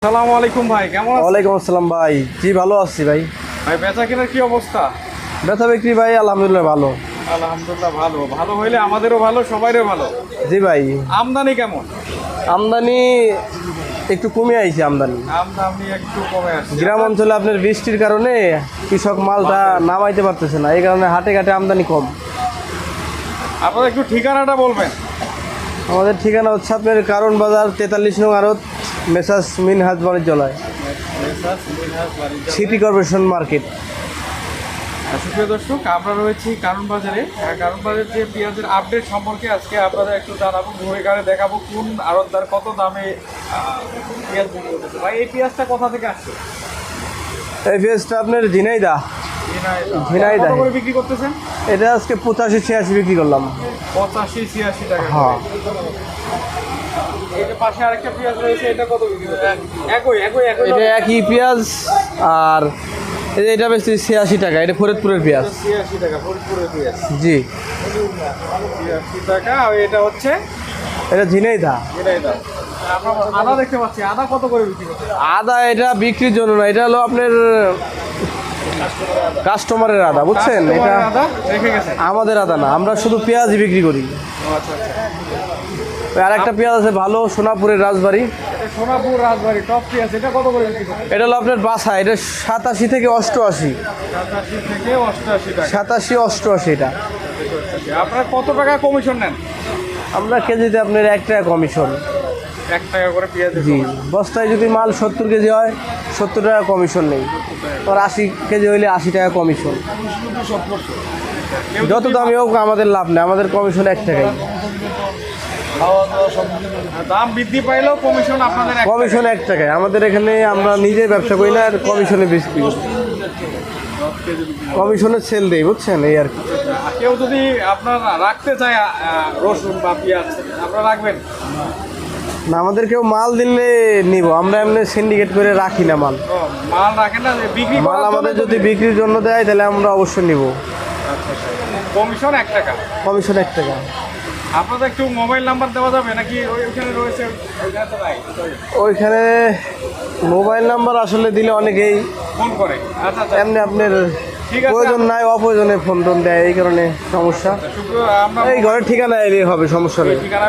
আসসালামু আলাইকুম ভাই, কেমন আছেন? ওয়ালাইকুম আসসালাম ভাই। জি ভালো আছি ভাই। ভাই বেচা কেনার কি অবস্থা? ব্যথা বিক্রি ভাই আলহামদুলিল্লাহ ভালো। আলহামদুলিল্লাহ ভালো। ভালো হইলে আমাদেরও ভালো, সবাইরও ভালো। জি ভাই। আমদানি কেমন? আমদানি একটু কমে আইছে আমদানি। আমদানি একটু কমে আসছে। গ্রাম অঞ্চলে আপনার বৃষ্টির কারণে কৃষক মালটা নামাইতে পারতেছে না, এই কারণে হাটে ঘাটে আমদানি কম। আপনারা একটু ঠিকানাটা বলবেন। আমাদের ঠিকানা হচ্ছে আপনার কারণ বাজার 43 নং আড়ত, মেসার্স মিনহাজ বাণিজ্যালয়, সিটি কর্পোরেশন মার্কেট। সুপ্রিয় দর্শক, আমরা রয়েছি কারণ বাজারে। কারণ বাজারের যে পেঁয়াজের আপডেট সম্পর্কে আজকে আপনাদের একটু জানাবো, ঘুরে ঘাড়ে দেখাবো কোন আড়তদার কত দামে পেঁয়াজ বিক্রি করতেছে। ভাই এই পেঁয়াজটা কোথা থেকে আসছে? এই পেঁয়াজটা আপনার ঝিনাইদা। ঝিনাইদা কত করে বিক্রি করতেছেন? এটা আজকে 85-86 বিক্রি করলাম। 85-86 টাকা। হ্যাঁ। এই যে পাশে আরেকটা পেঁয়াজ রয়েছে, এটা কত বিক্রি করতেছেন? একই এটা একই পেঁয়াজ। আর এই যে এটা বেশি 86 টাকা, এটা ফরিদপুরের পেঁয়াজ। 86 টাকা ফরিদপুরের পেঁয়াজ। জি। 86 টাকা। আর এটা হচ্ছে এটা ঝিনাইদা। এটাই দাম। আমরা আদা দেখতে পাচ্ছি, আদা কত করে বিক্রি করতেছেন? আদা এটা বিক্রির জন্য না, এটা হলো আপনার কাস্টমারের আদা, বুঝছেন? এটা কাস্টমারের আদা রেখে গেছে। আমাদের আদা না, আমরা শুধু পেঁয়াজই বিক্রি করি। আচ্ছা আচ্ছা। আর একটা পেঁয়াজ আছে ভালো, সোনাপুরের রাজবাড়ি। এটা সোনাপুর রাজবাড়ি টপ পেঁয়াজ, এটা কত করে বিক্রি করতেছেন? এটা হলো আপনার বাসা, এটা 87 থেকে 88। 87 থেকে 88 টাকা। 87-88 এটা। আপনারা কত টাকা কমিশন নেন? আমরা কেজিতে আপনার 1 টাকা কমিশন। 1 টাকা করে পেঁয়াজ। জি। বস্তায় যদি মাল 70 কেজি হয় 70 টাকা কমিশন নেই। আর 80 কেজি হইলে 80 টাকা কমিশন। যত দামি হোক আমাদের লাভ নেই, আমাদের কমিশন 1 টাকাই। দাম বৃদ্ধি পাইলেও কমিশন আপনাদের কমিশন 1 টাকায়। আমাদের এখানে আমরা নিজে ব্যবসা করি না, আর কমিশনে বিক্রি করি। কমিশনের সেল দেই, বুঝছেন? এই আর কি। কেউ যদি আপনার রাখতে চায় রসুন বা পেঁয়াজ, আপনারা রাখবেন? না, আমাদের কেউ মাল দিলে নিব, আমরা এমনি সিন্ডিকেট করে রাখি না মাল। মাল রাখেন না, বিক্রি মাল করার আমাদের জন্য যদি বিক্রির জন্য দেয় তাহলে আমরা অবশ্যই নিব। কমিশন 1 টাকা। কমিশন 1 টাকা। আপনাদের একটু মোবাইল নাম্বার দেওয়া যাবে নাকি? ওইখানে রয়েছে, ওইখানে তো নাই। ওইখানে মোবাইল নাম্বার আসলে দিলে অনেকেই ফোন করে। আচ্ছা আচ্ছা, এমনি আপনার ঠিক আছে। প্রয়োজন নাই, অপ্রয়োজনে ফোন টোন দেয়, এই কারণে সমস্যা। আমরা এই ঘরের ঠিকানা এলেই হবে, সমস্যা নেই। ঠিকানা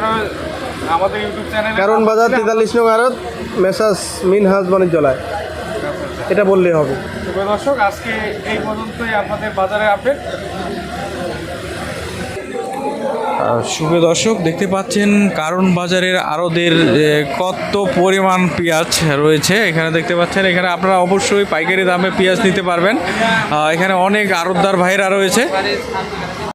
আমাদের ইউটিউব চ্যানেলে কারণ বাজার 43 নং আড়ত, মেসার্স মিনহাজ বাণিজ্যালয়, এটা বললেই হবে। সুপ্রিয় দর্শক, আজকে এই পর্যন্তই আপনাদের বাজারের আপডেট। সুপ্রিয় দর্শক, দেখতে পাচ্ছেন কারণ বাজারের আড়তের কত পরিমাণ পেঁয়াজ রয়েছে। এখানে দেখতে পাচ্ছেন, এখানে আপনারা অবশ্যই পাইকারি দামে পেঁয়াজ নিতে পারবেন। এখানে অনেক আড়তদার ভাইরা রয়েছে।